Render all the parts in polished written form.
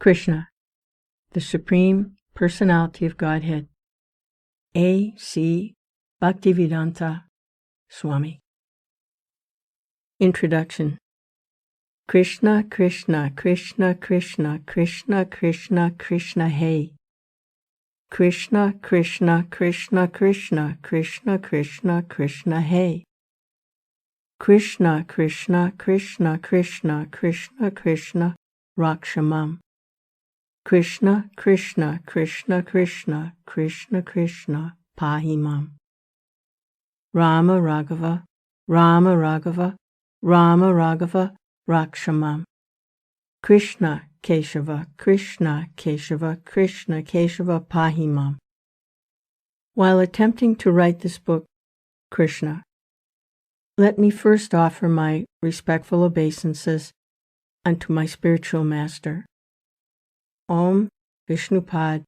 Krishna, the Supreme Personality of Godhead. A.C. Bhaktivedanta Swami. Introduction. Krishna, Krishna, Krishna, Krishna, Krishna, Krishna, Krishna, Hey. Krishna, Krishna, Krishna, Krishna, Krishna, Krishna, Krishna, Hey. Krishna, Krishna, Krishna, Krishna, Krishna, Krishna, Rakshamam. Krishna, Krishna, Krishna, Krishna, Krishna, Krishna, Pahimam. Rama Raghava, Rama Raghava, Rama Raghava, Rakshamam. Krishna Keshava, Krishna Keshava, Krishna Keshava, Pahimam. While attempting to write this book, Krishna, let me first offer my respectful obeisances unto my spiritual master. Om Vishnupad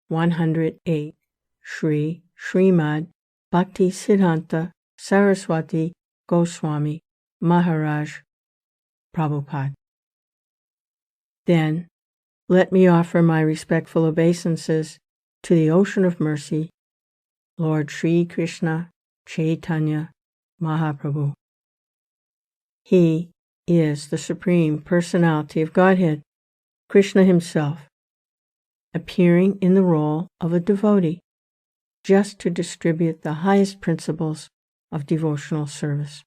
108 Shri Srimad Bhakti Siddhanta Saraswati Goswami Maharaj Prabhupada. Then let me offer my respectful obeisances to the Ocean of Mercy, Lord Sri Krishna Chaitanya Mahaprabhu. He is the Supreme Personality of Godhead, Krishna himself, appearing in the role of a devotee, just to distribute the highest principles of devotional service.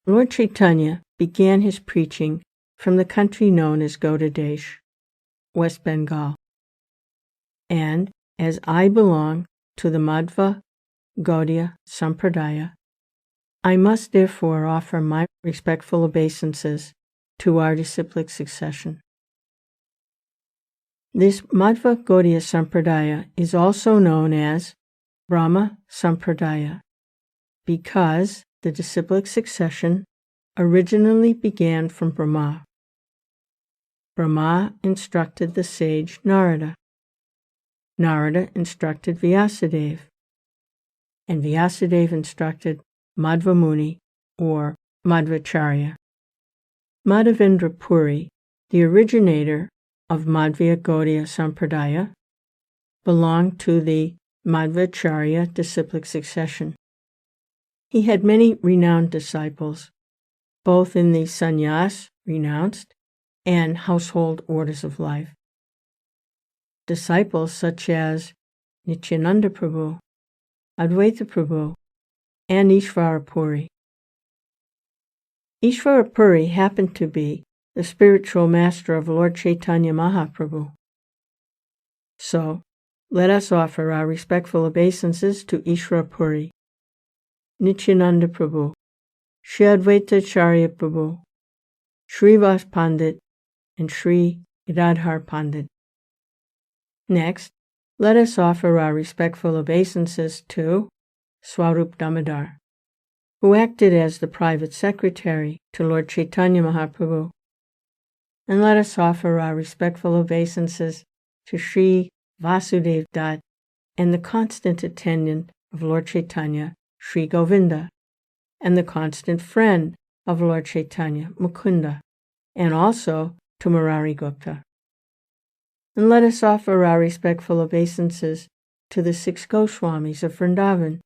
Lord Chaitanya began his preaching from the country known as GODHEAD, West Bengal. And as I belong to the Madhva Gaudiya Sampradaya, I must therefore offer my respectful obeisances to our disciplic succession. This Madhva Gaudiya Sampradaya is also known as Brahma Sampradaya because the disciplic succession originally began from Brahma. Brahma instructed the sage Narada. Narada instructed Vyasadeva, and Vyasadeva instructed Madhva Muni or Madhvacharya. Madhavendra Puri, the originator of Madhva Gaudiya Sampradaya, belonged to the Madhvacharya disciplic succession. He had many renowned disciples, both in the sannyas, renounced, and household orders of life. Disciples such as Nityananda Prabhu, Advaita Prabhu, and Ishvara Puri. Ishvara Puri happened to be the spiritual master of Lord Chaitanya Mahaprabhu. So, let us offer our respectful obeisances to Ishvara Puri, Nityananda Prabhu, Shri Advaita Acharya Prabhu, Srivas Pandit, and Sri Gadadhar Pandit. Next, let us offer our respectful obeisances to Swarup Damodar, who acted as the private secretary to Lord Chaitanya Mahaprabhu. And let us offer our respectful obeisances to Sri Vasudev Dutt and the constant attendant of Lord Chaitanya, Sri Govinda, and the constant friend of Lord Chaitanya, Mukunda, and also to Murari Gupta. And let us offer our respectful obeisances to the 6 Goswamis of Vrindavan,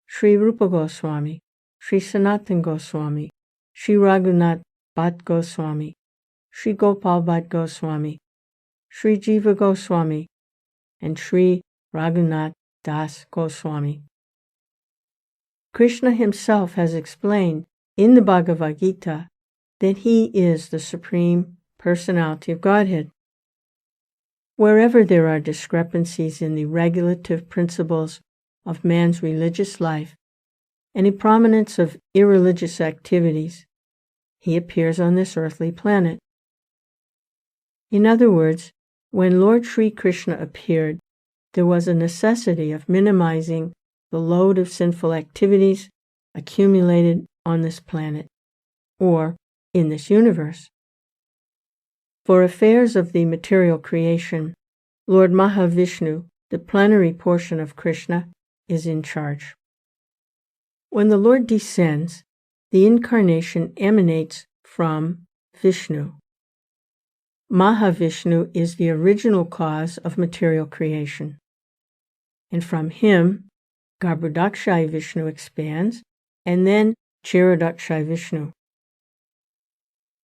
Sri Rupa Goswami, Sri Sanatan Goswami, Sri Raghunath Bhatt Goswami, Sri Gopal Bhatt Goswami, Sri Jiva Goswami, and Sri Raghunath Das Goswami. Krishna himself has explained in the Bhagavad Gita that he is the Supreme Personality of Godhead. Wherever there are discrepancies in the regulative principles of man's religious life and a prominence of irreligious activities, he appears on this earthly planet. In other words, when Lord Sri Krishna appeared, there was a necessity of minimizing the load of sinful activities accumulated on this planet, or in this universe. For affairs of the material creation, Lord Mahavishnu, the plenary portion of Krishna, is in charge. When the Lord descends, the incarnation emanates from Vishnu. Mahavishnu is the original cause of material creation, and from him, Garbhodakshayi Vishnu expands, and then Kshirodakshayi Vishnu.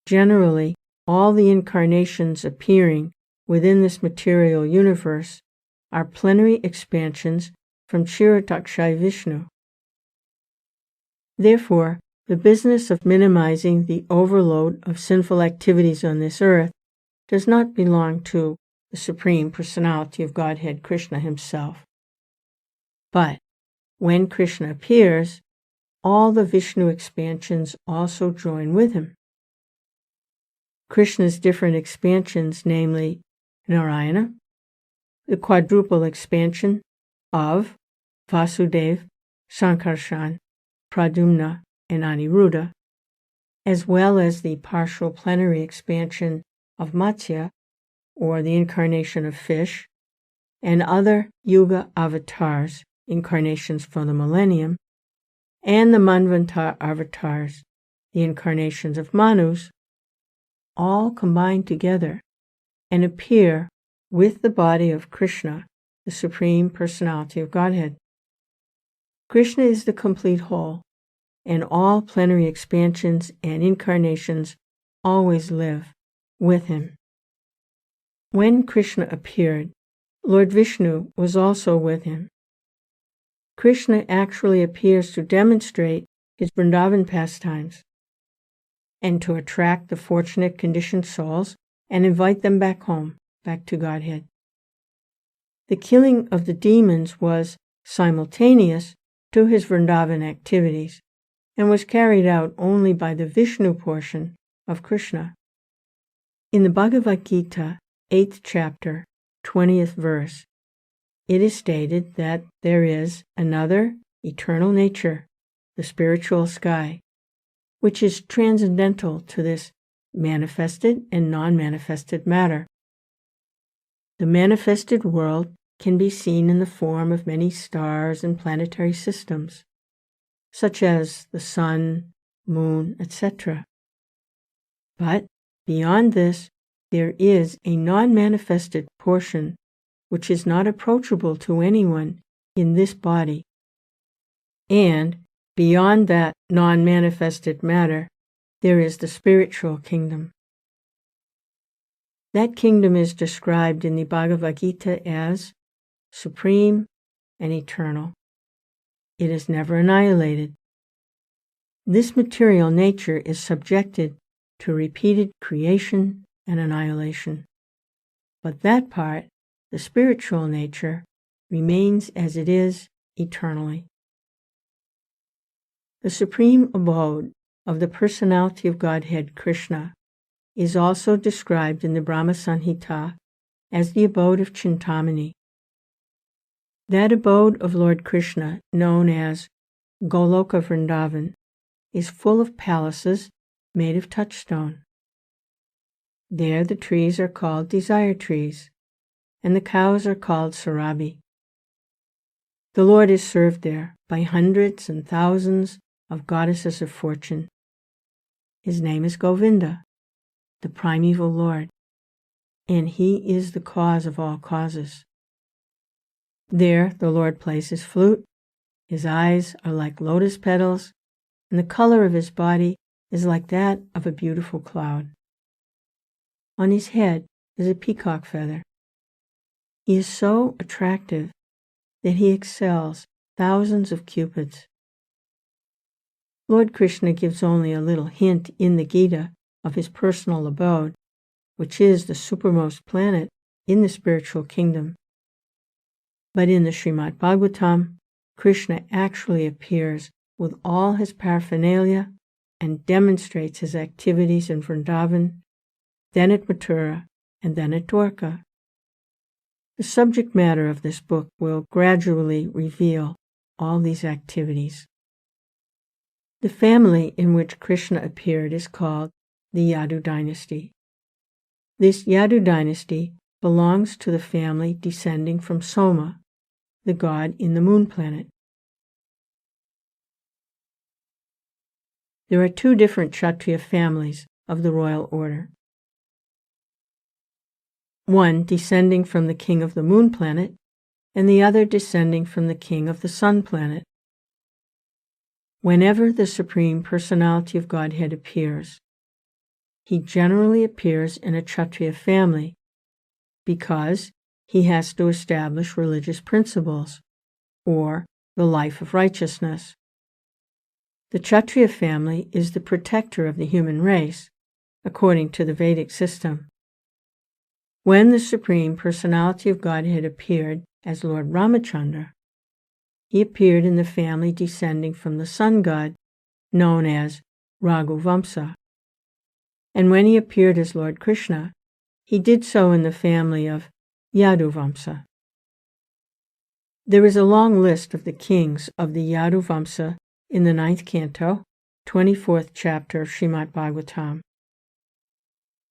Generally, all the incarnations appearing within this material universe are plenary expansions from Kshirodakshayi Vishnu. Therefore, the business of minimizing the overload of sinful activities on this earth does not belong to the Supreme Personality of Godhead, Krishna himself. But when Krishna appears, all the Vishnu expansions also join with him. Krishna's different expansions, namely Narayana, the quadruple expansion of Vasudeva, Sankarshan, Pradyumna, and Aniruddha, as well as the partial plenary expansion of Matsya, or the incarnation of fish, and other Yuga avatars, incarnations for the millennium, and the Manvantar avatars, the incarnations of Manus, all combine together and appear with the body of Krishna, the Supreme Personality of Godhead. Krishna is the complete whole, and all plenary expansions and incarnations always live with him. When Krishna appeared, Lord Vishnu was also with him. Krishna actually appears to demonstrate his Vrindavan pastimes and to attract the fortunate conditioned souls and invite them back home, back to Godhead. The killing of the demons was simultaneous to his Vrindavan activities and was carried out only by the Vishnu portion of Krishna. In the Bhagavad Gita, 8th chapter, 20th verse, it is stated that there is another eternal nature, the spiritual sky, which is transcendental to this manifested and non-manifested matter. The manifested world can be seen in the form of many stars and planetary systems, such as the sun, moon, etc. But beyond this, there is a non-manifested portion which is not approachable to anyone in this body. And beyond that non-manifested matter, there is the spiritual kingdom. That kingdom is described in the Bhagavad Gita as supreme and eternal. It is never annihilated. This material nature is subjected to repeated creation and annihilation. But that part, the spiritual nature, remains as it is eternally. The supreme abode of the personality of Godhead, Krishna, is also described in the Brahma Samhita as the abode of Chintamani. That abode of Lord Krishna, known as Goloka Vrindavan, is full of palaces made of touchstone. There the trees are called desire trees, and the cows are called Sarabi. The Lord is served there by hundreds and thousands of goddesses of fortune. His name is Govinda, the primeval Lord, and he is the cause of all causes. There the Lord plays his flute, his eyes are like lotus petals, and the color of his body is like that of a beautiful cloud. On his head is a peacock feather. He is so attractive that he excels thousands of cupids. Lord Krishna gives only a little hint in the Gita of his personal abode, which is the supermost planet in the spiritual kingdom. But in the Srimad Bhagavatam, Krishna actually appears with all his paraphernalia and demonstrates his activities in Vrindavan, then at Mathura, and then at Dwarka. The subject matter of this book will gradually reveal all these activities. The family in which Krishna appeared is called the Yadu dynasty. This Yadu dynasty belongs to the family descending from Soma, the god in the moon planet. There are two different Kshatriya families of the royal order. one descending from the king of the moon planet and the other descending from the king of the sun planet. Whenever the Supreme Personality of Godhead appears, he generally appears in a Kshatriya family because he has to establish religious principles, or the life of righteousness. The Kshatriya family is the protector of the human race, according to the Vedic system. When the Supreme Personality of Godhead appeared as Lord Ramachandra, he appeared in the family descending from the sun god, known as Raghuvamsa. And when he appeared as Lord Krishna, he did so in the family of Yaduvamsa. There is a long list of the kings of the Yaduvamsa in the 9th canto, 24th chapter of Srimad Bhagavatam.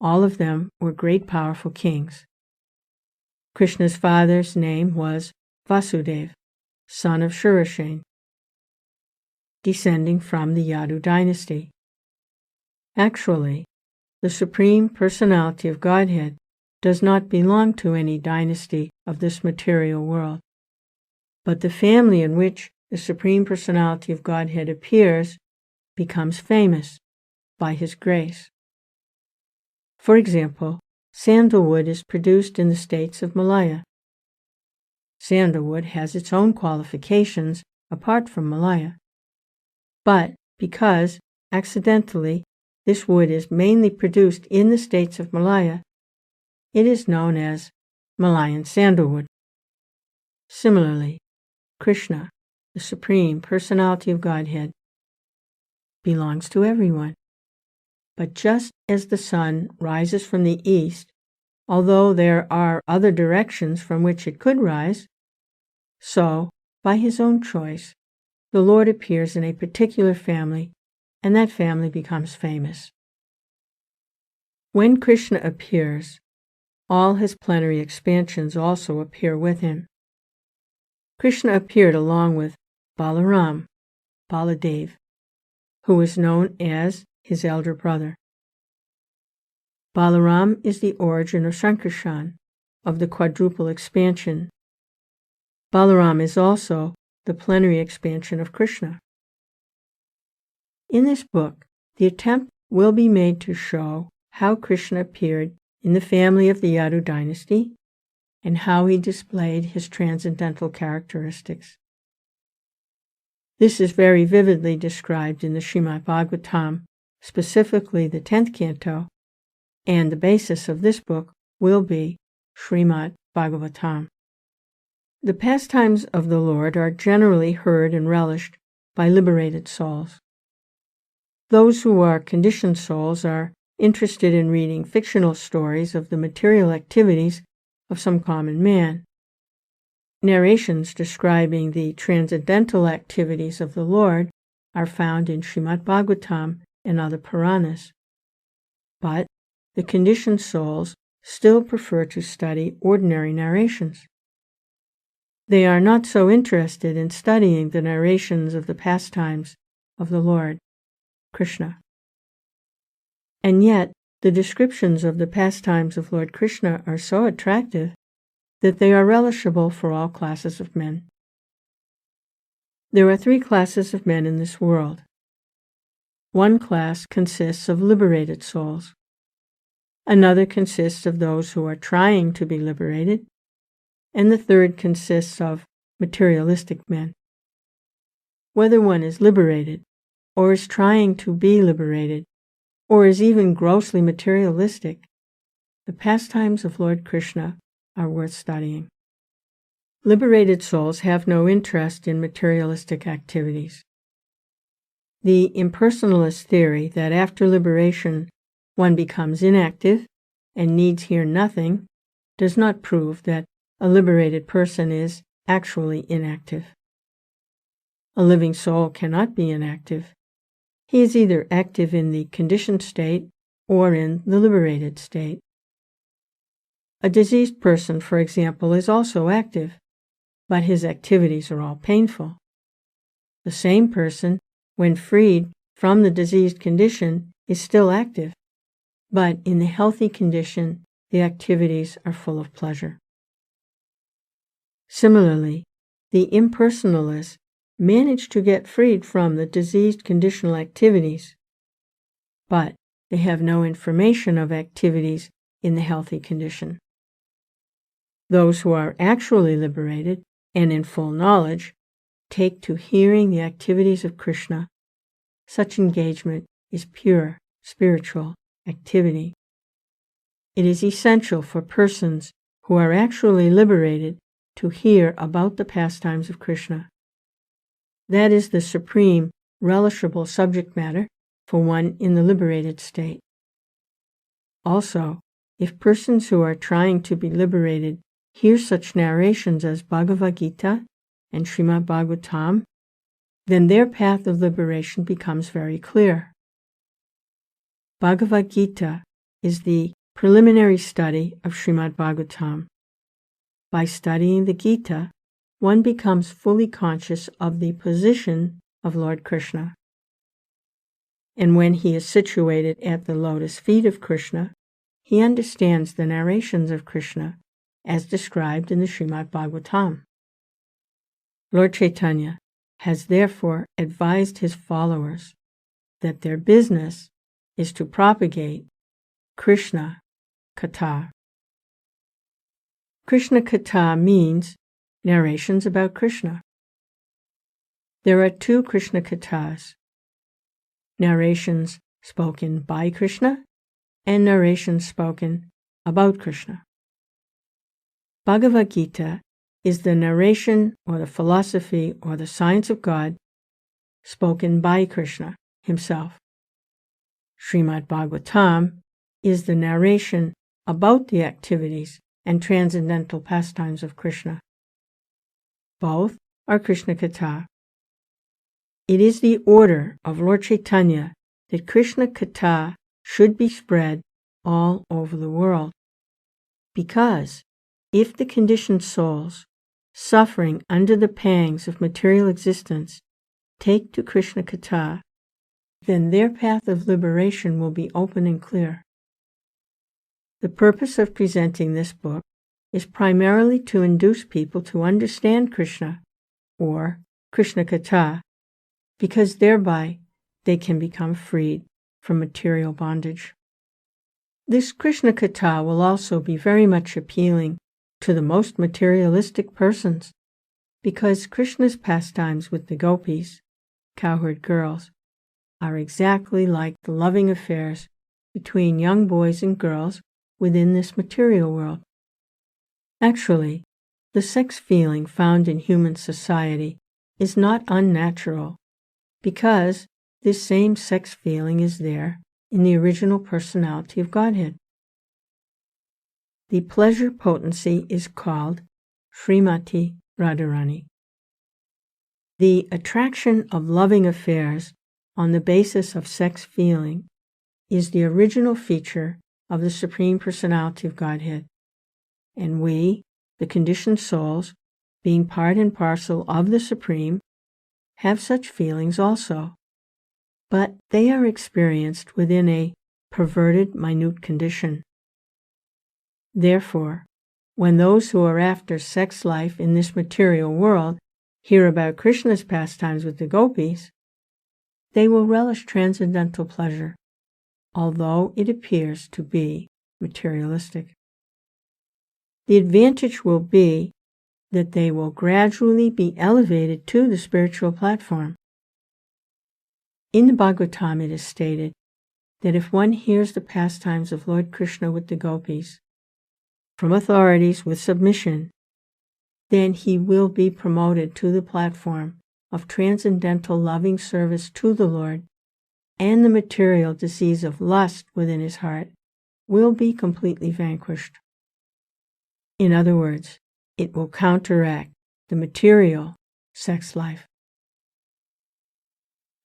All of them were great powerful kings. Krishna's father's name was Vasudeva, son of Shurashen, descending from the Yadu dynasty. Actually, the Supreme Personality of Godhead does not belong to any dynasty of this material world, but the family in which the Supreme Personality of Godhead appears becomes famous by his grace. For example, sandalwood is produced in the states of Malaya. Sandalwood has its own qualifications apart from Malaya, but because, accidentally, this wood is mainly produced in the states of Malaya, it is known as Malayan sandalwood. Similarly, Krishna, the Supreme Personality of Godhead, belongs to everyone. But just as the sun rises from the east, although there are other directions from which it could rise, so, by his own choice, the Lord appears in a particular family, and that family becomes famous. When Krishna appears, all his plenary expansions also appear with him. Krishna appeared along with Balaram, Baladev, who is known as his elder brother. Balaram is the origin of Sankarshan, of the quadruple expansion. Balaram is also the plenary expansion of Krishna. In this book, the attempt will be made to show how Krishna appeared in the family of the Yadu dynasty and how he displayed his transcendental characteristics. This is very vividly described in the Srimad Bhagavatam, specifically the 10th canto, and the basis of this book will be Srimad Bhagavatam. The pastimes of the Lord are generally heard and relished by liberated souls. Those who are conditioned souls are interested in reading fictional stories of the material activities of some common man. Narrations describing the transcendental activities of the Lord are found in Srimad Bhagavatam and other Puranas. But the conditioned souls still prefer to study ordinary narrations. They are not so interested in studying the narrations of the pastimes of the Lord, Krishna. And yet, the descriptions of the pastimes of Lord Krishna are so attractive that they are relishable for all classes of men. There are 3 classes of men in this world. One class consists of liberated souls. Another consists of those who are trying to be liberated, and the third consists of materialistic men. Whether one is liberated, or is trying to be liberated, or is even grossly materialistic, the pastimes of Lord Krishna are worth studying. Liberated souls have no interest in materialistic activities. The impersonalist theory that after liberation one becomes inactive and needs hear nothing does not prove that a liberated person is actually inactive. A living soul cannot be inactive. He is either active in the conditioned state or in the liberated state. A diseased person, for example, is also active, but his activities are all painful. The same person, when freed from the diseased condition, is still active, but in the healthy condition, the activities are full of pleasure. Similarly, the impersonalists manage to get freed from the diseased conditional activities, but they have no information of activities in the healthy condition. Those who are actually liberated and in full knowledge take to hearing the activities of Krishna. Such engagement is pure spiritual activity. It is essential for persons who are actually liberated to hear about the pastimes of Krishna. That is the supreme, relishable subject matter for one in the liberated state. Also, if persons who are trying to be liberated hear such narrations as Bhagavad Gita and Srimad Bhagavatam, then their path of liberation becomes very clear. Bhagavad Gita is the preliminary study of Srimad Bhagavatam. By studying the Gita, one becomes fully conscious of the position of Lord Krishna. And when he is situated at the lotus feet of Krishna, he understands the narrations of Krishna as described in the Srimad Bhagavatam. Lord Chaitanya has therefore advised his followers that their business is to propagate Krishna-katha. Krishna-katha means narrations about Krishna. There are two Krishna-kathas: narrations spoken by Krishna and narrations spoken about Krishna. Bhagavad Gita is the narration or the philosophy or the science of God spoken by Krishna himself. Srimad Bhagavatam is the narration about the activities and transcendental pastimes of Krishna. Both are Krishna-katha. It is the order of Lord Chaitanya that Krishna-katha should be spread all over the world, because if the conditioned souls suffering under the pangs of material existence take to Krishna-katha, then their path of liberation will be open and clear. The purpose of presenting this book is primarily to induce people to understand Krishna, or Krishna-katha, because thereby they can become freed from material bondage. This Krishna-katha will also be very much appealing to the most materialistic persons, because Krishna's pastimes with the gopis, cowherd girls, are exactly like the loving affairs between young boys and girls within this material world. Actually, the sex feeling found in human society is not unnatural, because this same sex feeling is there in the original personality of Godhead. The pleasure potency is called Srimati Radharani. The attraction of loving affairs on the basis of sex feeling is the original feature of the Supreme Personality of Godhead, and we, the conditioned souls, being part and parcel of the Supreme, have such feelings also, but they are experienced within a perverted, minute condition. Therefore, when those who are after sex life in this material world hear about Krishna's pastimes with the gopis, they will relish transcendental pleasure, although it appears to be materialistic. The advantage will be that they will gradually be elevated to the spiritual platform. In the Bhagavatam it is stated that if one hears the pastimes of Lord Krishna with the gopis, from authorities with submission, then he will be promoted to the platform of transcendental loving service to the Lord, and the material disease of lust within his heart will be completely vanquished. In other words, it will counteract the material sex life.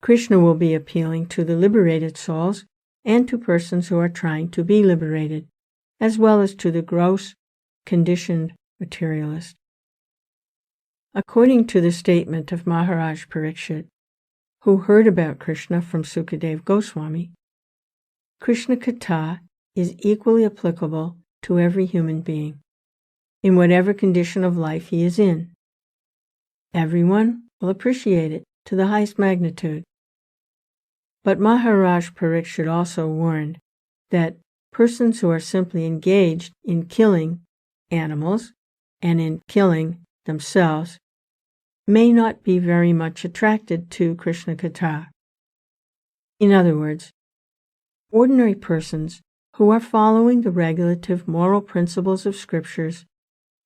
Krishna will be appealing to the liberated souls and to persons who are trying to be liberated, as well as to the gross, conditioned materialist. According to the statement of Maharaja Pariksit, who heard about Krishna from Sukadeva Gosvami, Krishna-katha is equally applicable to every human being, in whatever condition of life he is in. Everyone will appreciate it to the highest magnitude. But Maharaja Pariksit also warned that persons who are simply engaged in killing animals and in killing themselves may not be very much attracted to Krishna-katha. In other words, ordinary persons who are following the regulative moral principles of scriptures,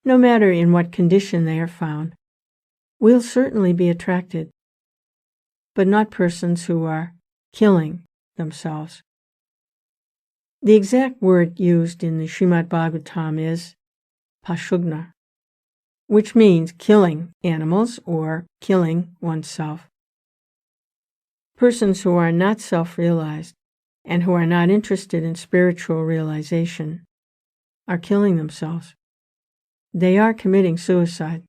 no matter in what condition they are found, will certainly be attracted, but not persons who are killing themselves. The exact word used in the Srimad Bhagavatam is pashugna, which means killing animals or killing oneself. Persons who are not self-realized and who are not interested in spiritual realization are killing themselves. They are committing suicide.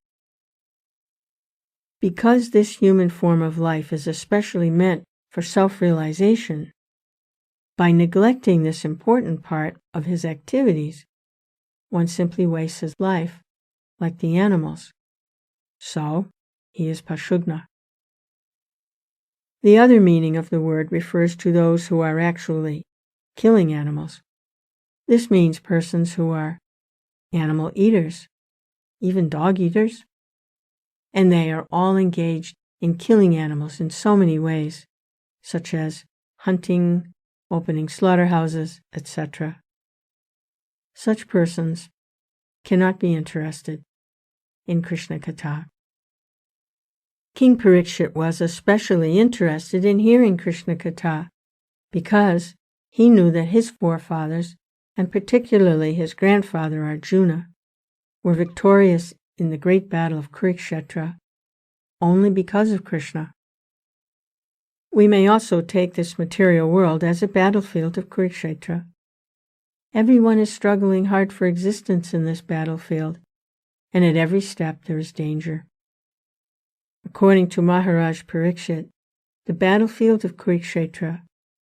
Because this human form of life is especially meant for self-realization, by neglecting this important part of his activities, one simply wastes his life like the animals. So, he is pashugna. The other meaning of the word refers to those who are actually killing animals. This means persons who are animal eaters, even dog eaters, and they are all engaged in killing animals in so many ways, such as hunting, opening slaughterhouses, etc. Such persons cannot be interested in Krishna-katha. King Pariksit was especially interested in hearing Krishna-katha because he knew that his forefathers, and particularly his grandfather Arjuna, were victorious in the great battle of Kurukshetra only because of Krishna. We may also take this material world as a battlefield of Kurukshetra. Everyone is struggling hard for existence in this battlefield, and at every step there is danger. According to Maharaja Pariksit, the battlefield of Kurukshetra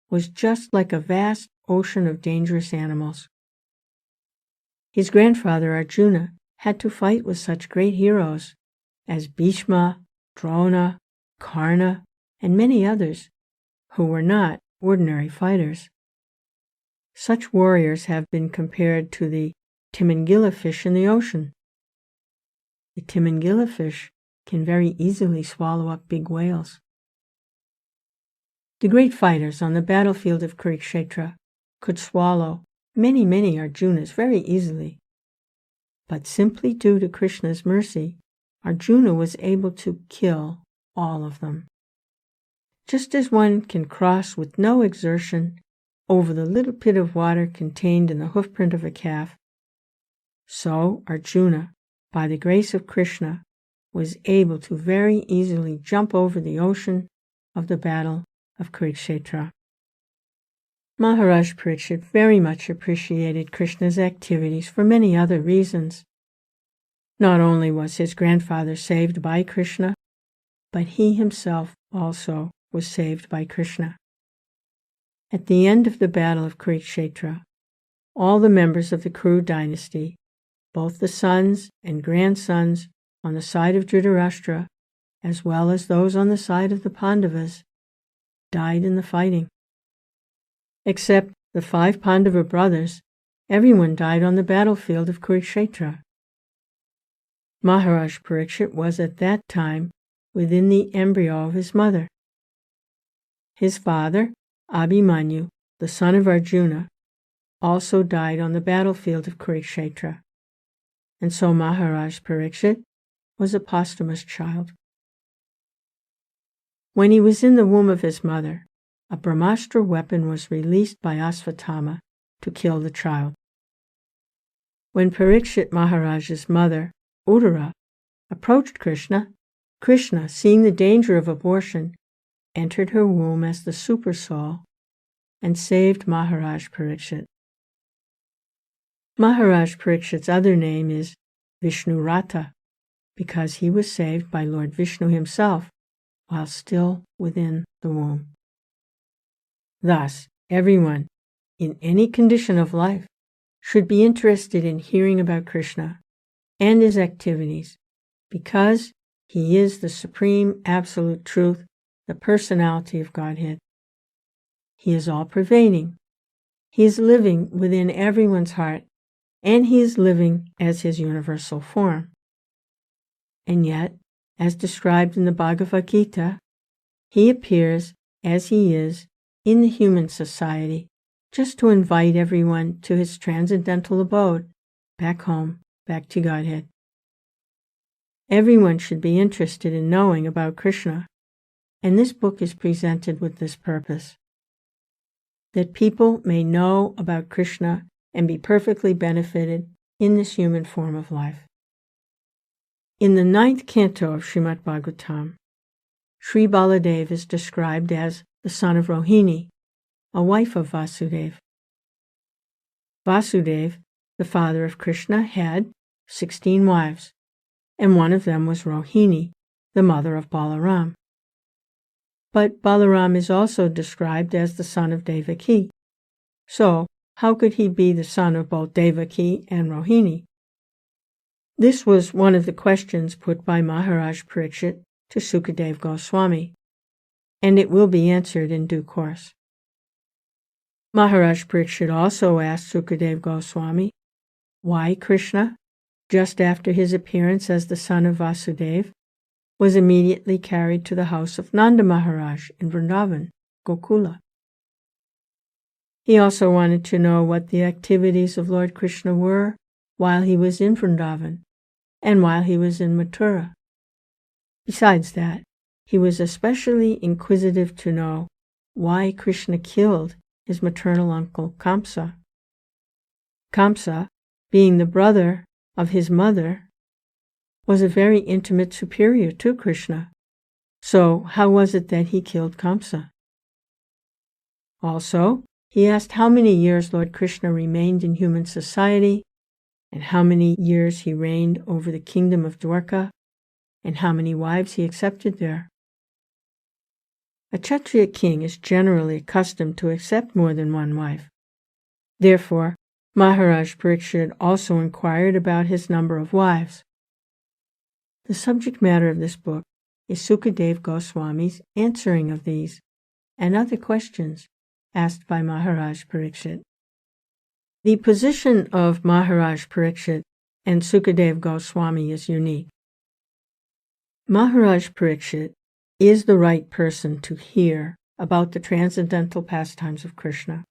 was just like a vast ocean of dangerous animals. His grandfather Arjuna had to fight with such great heroes as Bhishma, Drona, Karna, and many others who were not ordinary fighters. Such warriors have been compared to the Timingila fish in the ocean. The Timingila fish can very easily swallow up big whales. The great fighters on the battlefield of Kurukshetra could swallow many Arjunas very easily. But simply due to Krishna's mercy, Arjuna was able to kill all of them. Just as one can cross with no exertion over the little pit of water contained in the hoofprint of a calf, so Arjuna, by the grace of Krishna, was able to very easily jump over the ocean of the battle of Kurukshetra. Maharaja Pariksit very much appreciated Krishna's activities for many other reasons. Not only was his grandfather saved by Krishna, but he himself also was saved by Krishna. At the end of the battle of Kurukshetra, all the members of the Kuru dynasty, both the sons and grandsons on the side of Dhritarashtra, as well as those on the side of the Pandavas, died in the fighting. Except the 5 Pandava brothers, everyone died on the battlefield of Kurukshetra. Maharaja Pariksit was at that time within the embryo of his mother. His father, Abhimanyu, the son of Arjuna, also died on the battlefield of Kurukshetra, and so Maharaja Pariksit was a posthumous child. When he was in the womb of his mother, a Brahmastra weapon was released by Asvatthama to kill the child. When Pariksit Maharaja's mother, Uttara, approached Krishna, Krishna, seeing the danger of abortion, entered her womb as the super soul and saved Maharaja Pariksit. Maharaja Pariksit's other name is Vishnurata, because he was saved by Lord Vishnu himself while still within the womb. Thus, everyone, in any condition of life, should be interested in hearing about Krishna and his activities because he is the supreme absolute truth, the personality of Godhead. He is all-pervading. He is living within everyone's heart, and he is living as his universal form. And yet, as described in the Bhagavad Gita, he appears as he is in the human society just to invite everyone to his transcendental abode, back home, back to Godhead. Everyone should be interested in knowing about Krishna, and this book is presented with this purpose, that people may know about Krishna and be perfectly benefited in this human form of life. In the 9th canto of Srimad Bhagavatam, Sri Baladev is described as the son of Rohini, a wife of Vasudeva. Vasudeva, the father of Krishna, had 16 wives, and one of them was Rohini, the mother of Balaram. But Balaram is also described as the son of Devaki. So, how could he be the son of both Devaki and Rohini? This was one of the questions put by Maharaja Pariksit to Sukadeva Gosvami, and it will be answered in due course. Maharaja Pariksit also asked Sukadeva Goswami why Krishna, just after his appearance as the son of Vasudeva, was immediately carried to the house of Nanda Maharaj in Vrindavan, Gokula. He also wanted to know what the activities of Lord Krishna were while he was in Vrindavan and while he was in Mathura. Besides that, he was especially inquisitive to know why Krishna killed his maternal uncle Kamsa. Kamsa, being the brother of his mother, was a very intimate superior to Krishna. So how was it that he killed Kamsa? Also, he asked how many years Lord Krishna remained in human society, and how many years he reigned over the kingdom of Dwarka, and how many wives he accepted there. A Kshatriya king is generally accustomed to accept more than one wife. Therefore, Maharaj Pariksit also inquired about his number of wives. The subject matter of this book is Sukadeva Goswami's answering of these and other questions asked by Maharaj Pariksit. The position of Maharaj Pariksit and Sukadeva Goswami is unique. Maharaj Pariksit is the right person to hear about the transcendental pastimes of Krishna,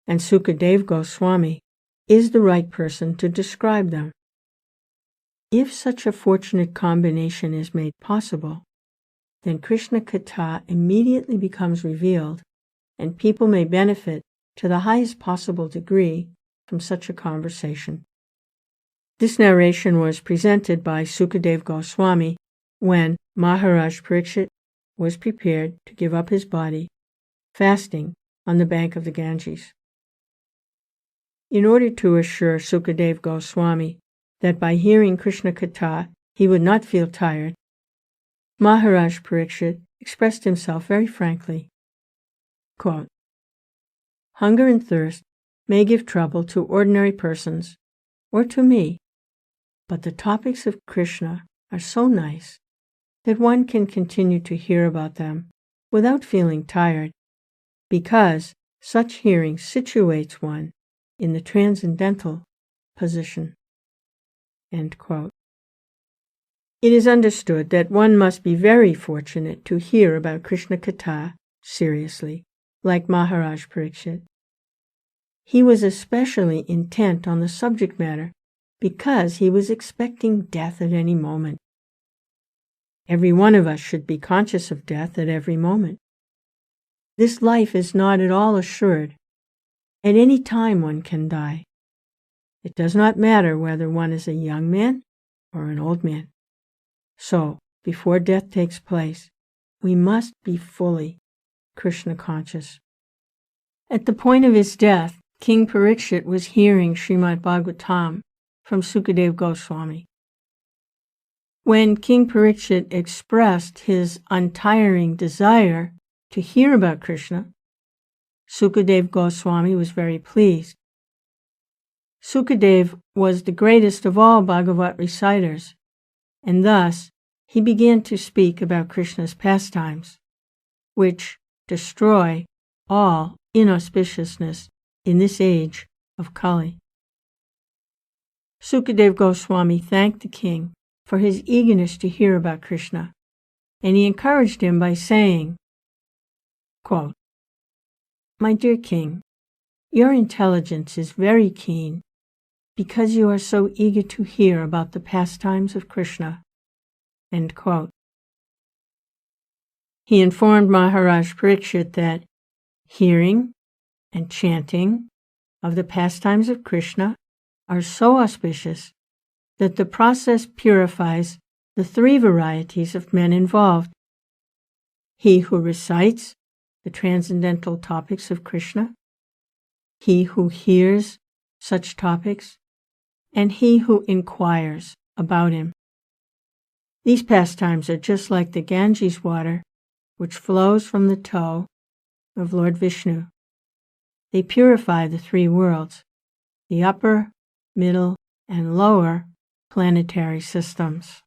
and Sukadeva Goswami is the right person to describe them. If such a fortunate combination is made possible, then Krishna-katha immediately becomes revealed, and people may benefit to the highest possible degree from such a conversation. This narration was presented by Sukadeva Goswami when Maharaj Pariksit was prepared to give up his body, fasting on the bank of the Ganges. In order to assure Sukadeva Goswami that by hearing Krishna-katha he would not feel tired, Maharaj Pariksit expressed himself very frankly. Quote, "Hunger and thirst may give trouble to ordinary persons or to me, but the topics of Krishna are so nice that one can continue to hear about them without feeling tired, because such hearing situates one in the transcendental position." End quote. It is understood that one must be very fortunate to hear about Krishna-katha seriously, like Maharaj Pariksit. He was especially intent on the subject matter because he was expecting death at any moment. Every one of us should be conscious of death at every moment. This life is not at all assured. At any time one can die. It does not matter whether one is a young man or an old man. So, before death takes place, we must be fully Krishna conscious. At the point of his death, King Pariksit was hearing Srimad Bhagavatam from Sukadeva Goswami. When King Pariksit expressed his untiring desire to hear about Krishna, Sukadeva Goswami was very pleased. Sukadeva was the greatest of all Bhagavat reciters, and thus he began to speak about Krishna's pastimes, which destroy all inauspiciousness in this age of Kali. Sukadeva Goswami thanked the king for his eagerness to hear about Krishna, and he encouraged him by saying, quote, "My dear king, your intelligence is very keen because you are so eager to hear about the pastimes of Krishna." End quote. He informed Maharaja Pariksit that hearing and chanting of the pastimes of Krishna are so auspicious that the process purifies the three varieties of men involved: he who recites the transcendental topics of Krishna, he who hears such topics, and he who inquires about him. These pastimes are just like the Ganges water which flows from the toe of Lord Vishnu. They purify the three worlds, the upper, middle, and lower planetary systems.